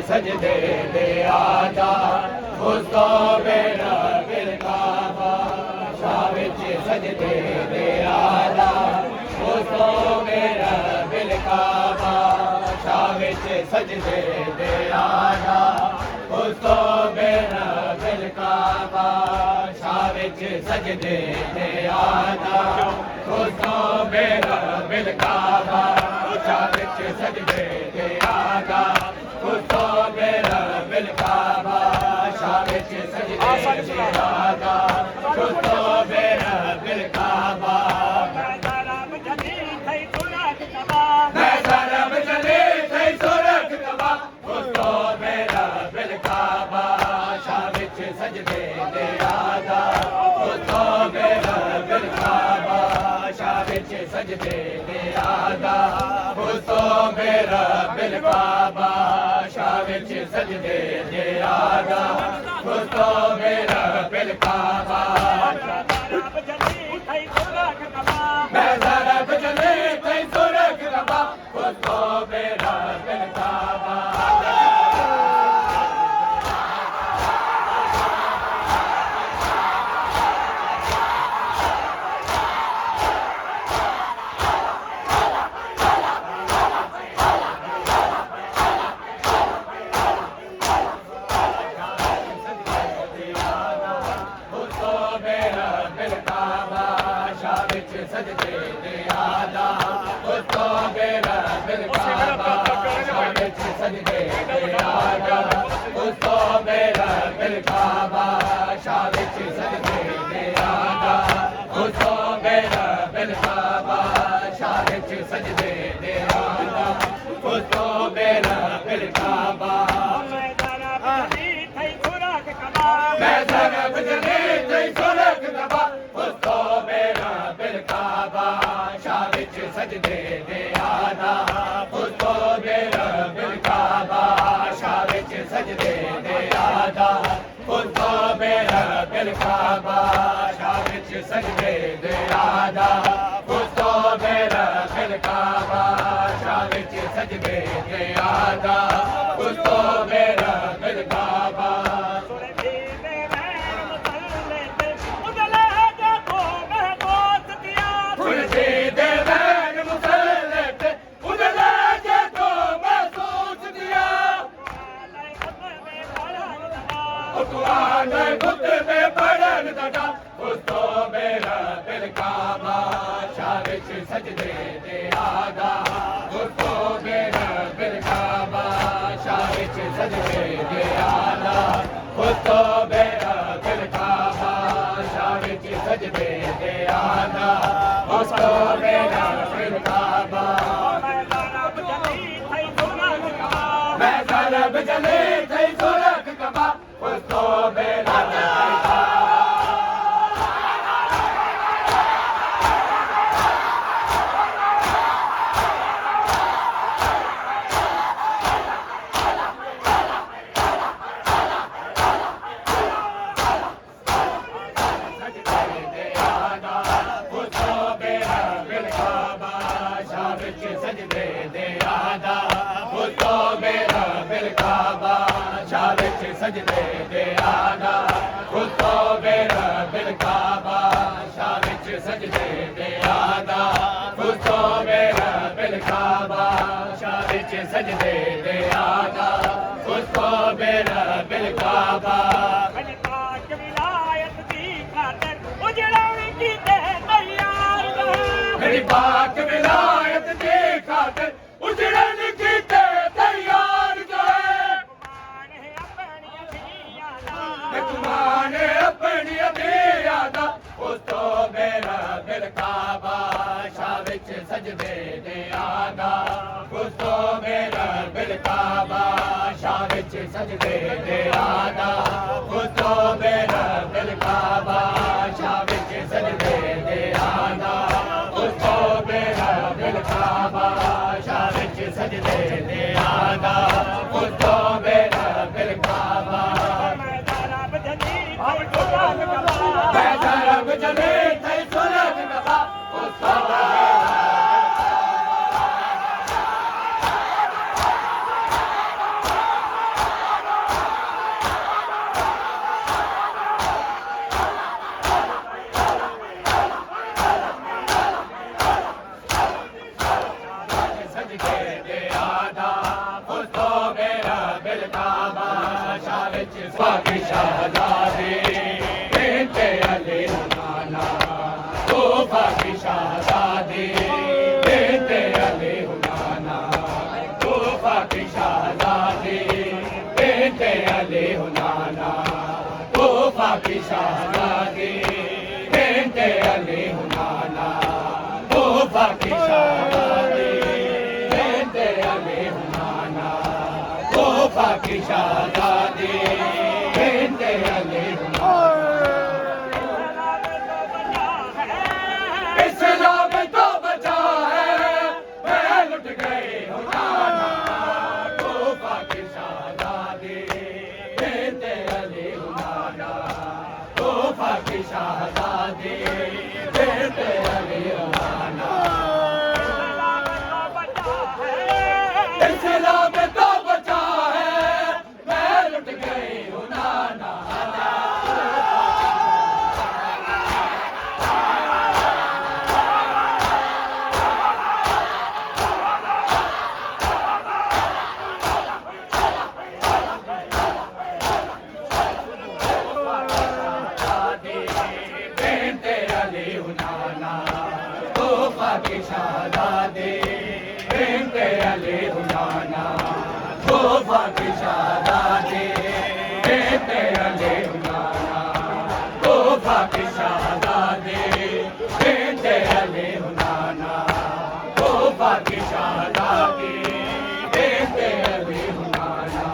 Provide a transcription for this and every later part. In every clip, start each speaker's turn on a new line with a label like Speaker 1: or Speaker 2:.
Speaker 1: सजदे दे आजा उसको मेरा दिल काबा शाह विच सजदे दे आजा उसको मेरा दिल काबा शाह विच सजदे दे आजा उसको मेरा दिल काबा शाह विच सजदे दे आजा उसको मेरा दिल काबा शाह विच सजदे दे आजा उसको मेरा दिल काबा शाह विच सजदे दे आजा उसको मेरा दिल काबा मैं सरब जली थई सुरख कबा उसको मेरा दिल काबा शाह विच सजदे दे आजा उसको मेरा दिल काबा शाह विच सजदे दे आजा उसको मेरा दिल काबा शाह विच सजदे दे आजा उसको मेरा दिल काबा मैं सरब जली थई सुरख कबा उसको मेरा दिल काबा सजदे दे आजा उसको मेरा दिल काबा शाह विच सजदे दे आजा उसको मेरा दिल काबा शाह विच सजदे दे आजा उसको मेरा दिल काबा शाह विच सजदे दे आजा उसको मेरा दिल काबा मैं सरब जली थई सुरख कबा उसको मेरा दिल काबा शाह विच सजदे दे आजा उसको मेरा दिल काबा शाह विच सजदे दे आजा उसको मेरा दिल काबा शाह विच सजदे दे आजा उसको मेरा दिल काबा शाह विच सजदे दे आजा उसको मेरा दिल काबा खुर्शीद वैन मुसल्लत उदला ਆਦਾ ਉਸਤੋ ਮੇਰਾ ਦਿਲ ਕਾਬਾ ਸ਼ਾਹ ਵਿੱਚ ਸਜਦੇ ਦੇ ਆਦਾ ਉਸਤੋ ਮੇਰਾ ਦਿਲ ਕਾਬਾ ਸ਼ਾਹ ਵਿੱਚ ਸਜਦੇ ਦੇ ਆਦਾ ਉਸਤੋ ਮੇਰਾ ਦਿਲ ਕਾਬਾ ਮੈਂ ਜ਼ਰਬ ਜਲੇ ਥਈ ਸੁਰਖ ਕਬਾ ਉਸਤੋ ਮੇਰਾ ਦਿਲ ਕਾਬਾ ਸਜਦੇ ਦੇ ਆਦਾ ਉਸਤੋ ਮੇਰਾ ਦਿਲ ਕਾਬਾ ਸ਼ਾਹ ਵਿੱਚ ਸਜਦੇ ਦੇ ਆਦਾ ਉਸਤੋ ਮੇਰਾ ਦਿਲ ਕਾਬਾ ਸ਼ਾਹ ਵਿੱਚ ਸਜਦੇ ਦੇ ਆਦਾ ਉਸਤੋ ਮੇਰਾ ਦਿਲ ਕਾਬਾ ਸ਼ਾਹ ਵਿੱਚ ਸਜਦੇ ਦੇ ਆਦਾ ਉਸਤੋ ਮੇਰਾ ਦਿਲ ਕਾਬਾ
Speaker 2: ਪਾਕ ਵਿਲਾਇਤ ਦੀ ਖਾਤਰ ਉਜੜਨ ਕੀਤੇ ਤਿਆਰ
Speaker 1: ਮੇਰੀ ਪਾਕ ਵਿਲਾਇਤ ਦੀ ਖਾਤਰ ਉਜੜਨ ਕੀਤੇ ਤਿਆਰ ਕੁਮਾਨ ਆਪਣੀ ਅਧੀਆਂ ਦਾ ਉਸਤੋ ਮੇਰਾ ਦਿਲ ਕਾਬਾ ਸ਼ਾਹ ਵਿੱਚ ਸਜਦੇ ਦੇ ਆਦਾ ਉਸਤੋ ਮੇਰਾ ਦਿਲ ਕਾਬਾ ਸ਼ਾਹ ਵਿੱਚ ਸਜਦੇ ਦੇ ਆਦਾ ਉਸਤੋ ਮੇਰਾ ਦਿਲ ਕਾਬਾ ਸ਼ਾਹ ਵਿੱਚ ਸਜਦੇ ਦੇ ਆਦਾ ਉਸਤੋ ਮੇਰਾ ਦਿਲ ਕਾਬਾ ਸ਼ਾਹ ਵਿੱਚ ਸਜਦੇ ਦੇ ਆਦਾ ਉਸਤੋ ਮੇਰਾ ਦਿਲ ਕਾਬਾ ਮੈਂ ਜ਼ਰਬ ਜਲੇ ਥਈ ਸੁਰਖ ਕਬਾ ਉਸਤੋ ਸਜਦੇ ਦੇ ਆਦਾ ਉਸਤੋ ਮੇਰਾ ਦਿਲ ਕਾਬਾ ਸ਼ਾਹ ਵਿੱਚ ਪਾਕੀ ਸ਼ਹਜ਼ਾਦੇ ਬੇਟੇ ਅਲੀ ਹੁਨਾਨਾ ਉਹ ਪਾਕੀ ਸ਼ਹਜ਼ਾਦੇ ਬੇਟੇ ਅਲੀ ਹੁਨਾਨਾ ਉਹ ਪਾਕੀ ਸ਼ਹਜ਼ਾਦੇ ਬੇਟੇ ਅਲੀ ਹੁਨਾਨਾ ਉਹ ਪਾਕੀ ਸ਼ਹਜ਼ਾਦੇ ਬੇਟੇ ਅਲੀ ਹੁਨਾਨਾ ਉਹ ਪਾਕੀ ਸ਼ਹਜ਼ਾਦੇ ਬੇਟੇ ਅਲੀ ਹੁਨਾਨਾ ਉਹ ਪਾਕੀ ਸ਼ਹਜ਼ਾਦੇ ਬੇਟੇ ਅਲੀ इस्लाम तो बचा है मैं लुट गई हुनाना तोहफा की शहज़ादी बेटे अली हुनाना तोहफा की शहज़ादी बेटे अली हुनाना इस्लाम तो बचा है मैं लुट गई हुनाना पाकी शहज़ादे बेटे अली हुनाना वो पाकी शहज़ादे बेटे अली हुनाना वो पाकी शहज़ादे बेटे अली हुनाना वो पाकी शहज़ादे बेटे अली हुनाना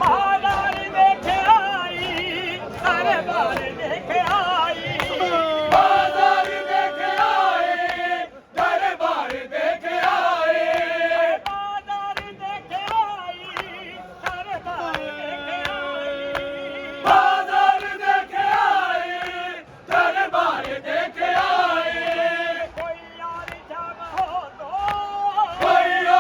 Speaker 2: बाजार देखे आई सारे बार देखे आई
Speaker 1: बाजार देखे आए दरबार देखे आए
Speaker 2: बाजार देखे आई सारे बार देखे आई
Speaker 1: बाजार देखे आए दरबार देखे आए
Speaker 2: कोई यार जब हो तो
Speaker 1: कोई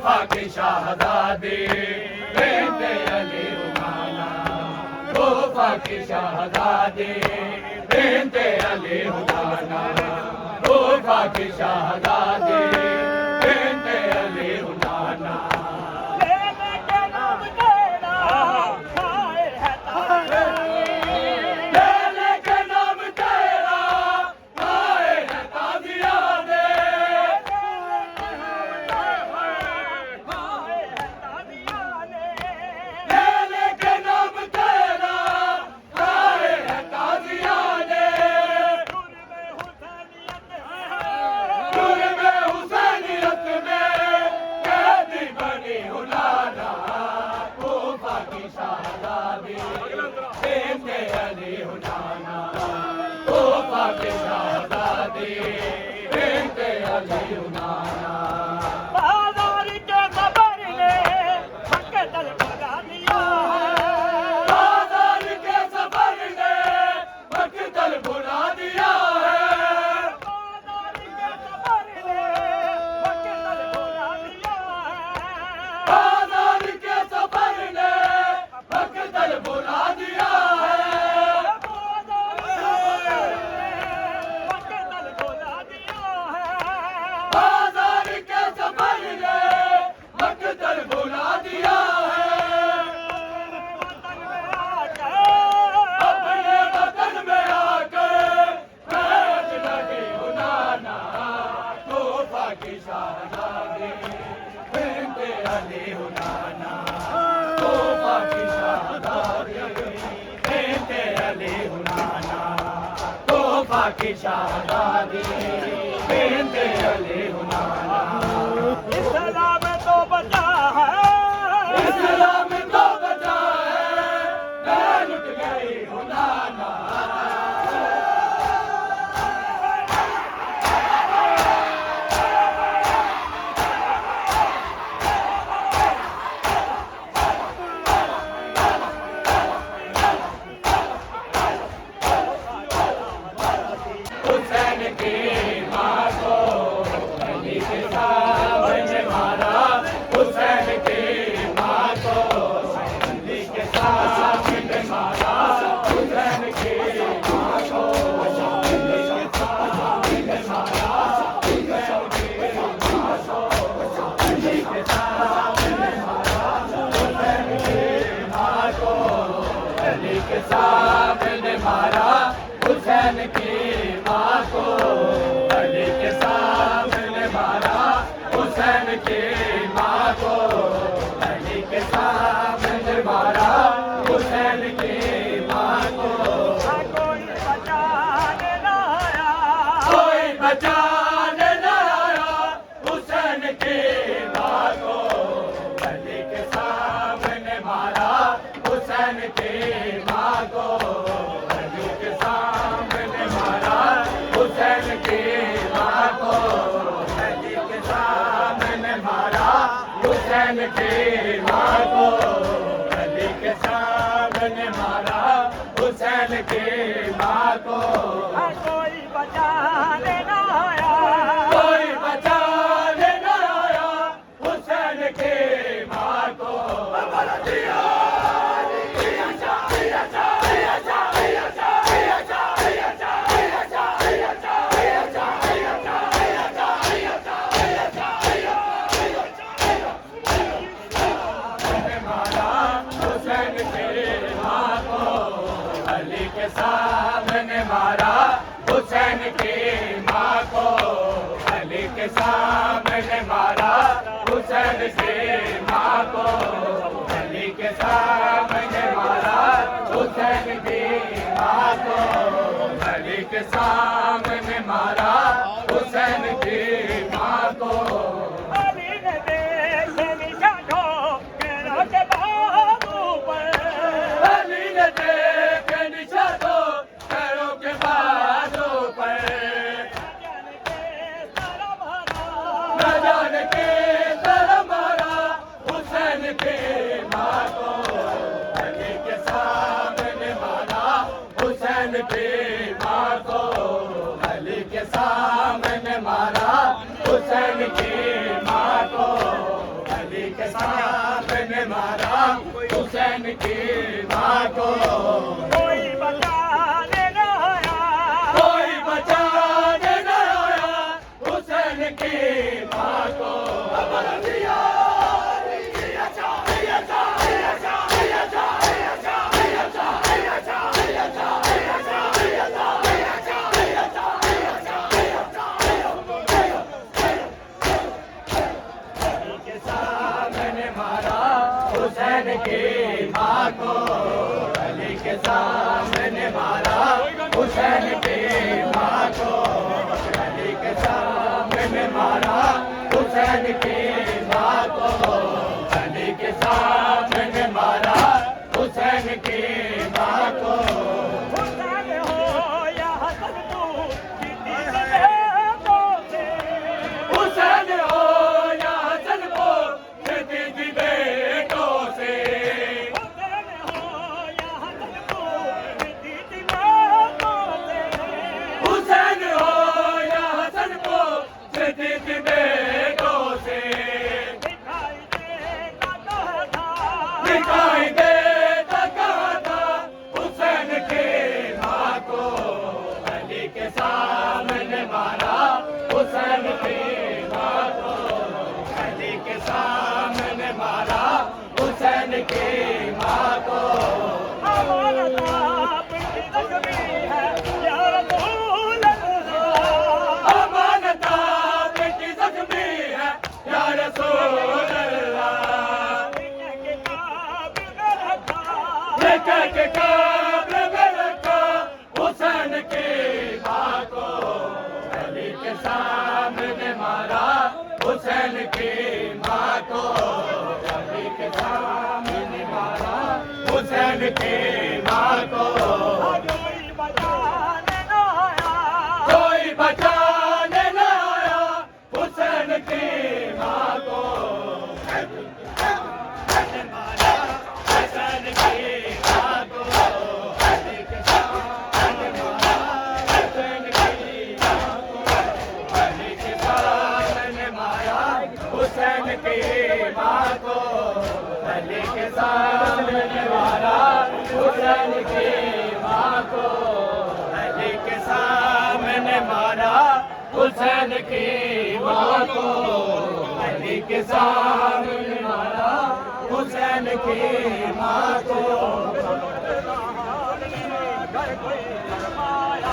Speaker 1: तोहफा की शहजादी बिन्त अली हुनाना तोहफा की शहजादी बिन्त अली हुनाना तोहफा की शहजादी बिन्त अली हुनाना
Speaker 2: लेने के नाम तेरा खाए है तारे
Speaker 1: लेने के नाम तेरा आए हैं ताज़ियाने
Speaker 2: खाए है तादियाने
Speaker 1: लेने के नाम तेरा आए हैं ताज़ियाने
Speaker 2: नूर में हुसैनियत
Speaker 1: नूर में हुसैनियत में कैदी बनी हुनाना तोहफा की शहजादी बिन्त अली हुनाना तोहफा की शहजादी बिन्त अली हुनाना
Speaker 2: बाजार के खबर ने हक दल बना दिया
Speaker 1: बाजार के सफर ने मकतल बुला दिया है
Speaker 2: बाजार के खबर ने हक दल बना दिया
Speaker 1: बाजार के सफर ने मकतल बुला दिया है बाजार के सफर ने मकतल बुला दिया है अपने वतन में आकर बैठ लगी हुनाना तोहफा की शहजादी बिन्त अली हुनाना तोहफा की शहजादी बिन्त अली हुनाना तोहफा की शहजादी बिन्त अली हुनाना
Speaker 2: इस्लाम तो बचा है
Speaker 1: इस्लाम तो बचा है मैं लुट गई हुनाना हुसैन की माँ को अली के सामने मारा हुसैन की माँ को अली के सामने मारा हुसैन की माँ को अली के सामने मारा हुसैन की माँ को अली के सामने मारा हुसैन की माँ को अली के सामने मारा हुसैन की माँ को अली के सामने मारा हुसैन की माँ को अली के सामने मारा हुसैन की माँ को
Speaker 2: कोई बचाने ना आया
Speaker 1: कोई बचाने न आया हुसैन की माँ को अली के सामने मारा हुसैन की माँ को अली के सामने मारा हुसैन की माँ को अली के सामने मारा हुसैन की माँ को अली के सामने मारा हुसैन की माँ को
Speaker 2: कोई बचाने ना आया
Speaker 1: कोई बचाने न आया हुसैन की माँ को मारा हुसैन की माँ को अली के सामने मारा हुसैन की माँ को अली के सामने मारा हुसैन की माँ को अली के सामने मारा हुसैन की माँ को अली के सामने मारा हुसैन की माँ को
Speaker 2: अली ने देखे निशानों के रोके बाबू पर
Speaker 1: अली ने देखे निशानों पैरों के बाजों पर न जाने के तरह मारा हुसैन की माँ को अली के सामने मारा हुसैन की माँ को अली के सामने मारा हुसैन की माँ को
Speaker 2: कोई बचाने न आया,
Speaker 1: कोई बचाने न आया हुसैन की माँ को। हुसैन की माँ को अली के सामने मारा, हुसैन की माँ को अली के सामने मारा, हुसैन की माँ को अली के सामने मारा, हुसैन की माँ को।
Speaker 2: हुसैन हो या हसन तू जीती बेटों से,
Speaker 1: हुसैन हो या हसन को जीती बेटों से,
Speaker 2: हुसैन हो या हसन तू जीती बेटों से,
Speaker 1: हुसैन हो या हसन को जीती बेटों से।
Speaker 2: दिखाई देता कहा था,
Speaker 1: दिखाई देता कहा था हुसैन की माँ को अली के सामने मारा, हुसैन की माँ को अली के सामने मारा, हुसैन की माँ को।
Speaker 2: हमारा बाप की जख्मी है या रसूल अल्लाह,
Speaker 1: अमानता बेटी जख्मी है या रसूल अल्लाह,
Speaker 2: के काबिल में रखा,
Speaker 1: लेकर के काबरे में रखा हुसैन की माँ को अली के सामने मारा, हुसैन की माँ को अली के सामने मारा, हुसैन की माँ को।
Speaker 2: कोई बचाने न आया,
Speaker 1: कोई बचाने न आया हुसैन की माँ को। मारा हुसैन की माँ को अली के सामने मारा, हुसैन की माँ को अली के सामने मारा, हुसैन की माँ को अली के सामने मारा, हुसैन की माँ को अली के सामने मारा, हुसैन की माँ को अली के सामने मारा, हुसैन की माँ को।
Speaker 2: घर कोई फरमाया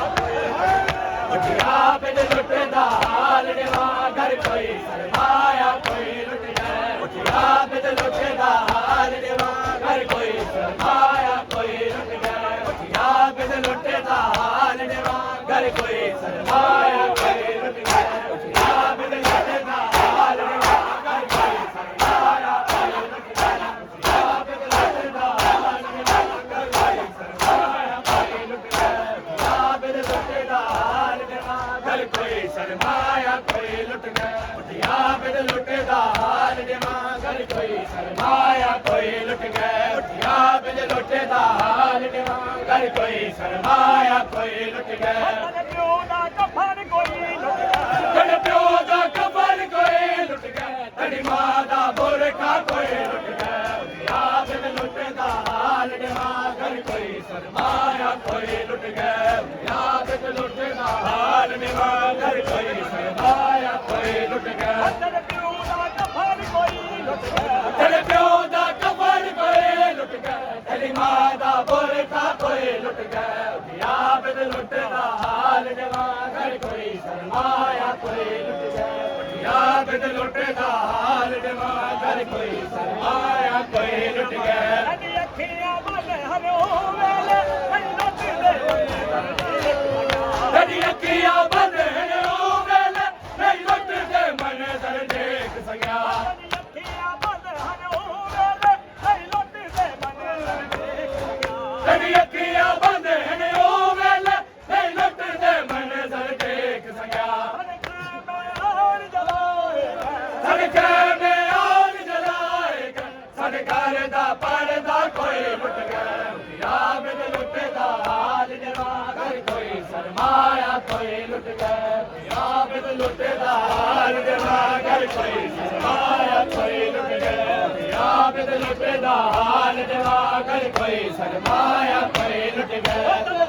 Speaker 1: उठिया बिन लुटदा हाल देवा, घर कोई सरमाया कोई लुट गए। उठिया बिन लुटदा हाल देवा, घर कोई सरमाया कोई लुट गए। उठिया बिन लुटदा हाल देवा, घर कोई सरमाया कोई लुट गए। उठिया बिन लुटदा हाल देवा, घर कोई सरमाया कोई लुट गए। उठिया बिन लुटदा हाल देवा, घर कोई सरमाया कोई लुट गए। उठिया बिन लुटदा हाल देवा, घर कोई सरमाया कोई लुट गए। उठिया बिन लुटदा हाल देवा, घर कोई सरमाया कोई लुट गए। उठिया बिन लुटदा हाल देवा, घर कोई सरमाया कोई लुट गए।
Speaker 2: प्यो दा कफन कोई लुट गया,
Speaker 1: तेरे प्यो दा कफन कोई लुट गए, तेरी मां दा बुरखा कोई लुट गए। उठिया बिन लुटदा हाल देवा, घर कोई सरमाया कोई लुट गए। उठिया बिन लुटदा हाल देवा, घर कोई सरमाया कोई लुट गए।
Speaker 2: तेरे प्यो दा कफन कोई लुट गया,
Speaker 1: तेरे प्यो दा कफन कोई लुट गए, तेरी मां दा बुरखा कोई लुट गए। उठिया बिन लुटदा हाल देवा, घर कोई सरमाया कोई लुट गए। उठिया बिन लुटदा हाल देवा, घर कोई सरमाया कोई लुट गए।
Speaker 2: अजी अखियां बंद हरो वेले लुट दे,
Speaker 1: तेरी अखियां बंद हैं ओ वेले, नहीं लुटदे मंज़र देख सकिया।
Speaker 2: अखियां बंद हरो वेले लुट दे मन देख गया,
Speaker 1: तेरी अखियां बंद हैं ओ वेले, नहीं लुटदे मंज़र देख सकिया। सदके में आग जलाएगा, सदकार दा पर्दा कोई लुट गए। उठिया बिन लुटदा हाल देवा, घर कोई सरमाया कोई लुट गए। उठिया बिन लुटदा हाल देवा, घर कोई सरमाया कोई लुट गए। उठिया ਆਬਦ ਲੁੱਟਦਾ ਹਾਲ ਦਿਵਾ ਕਰ ਕੋਈ ਸਰਮਾਇਆ ਕੋਈ ਲੁੱਟ ਗਿਆ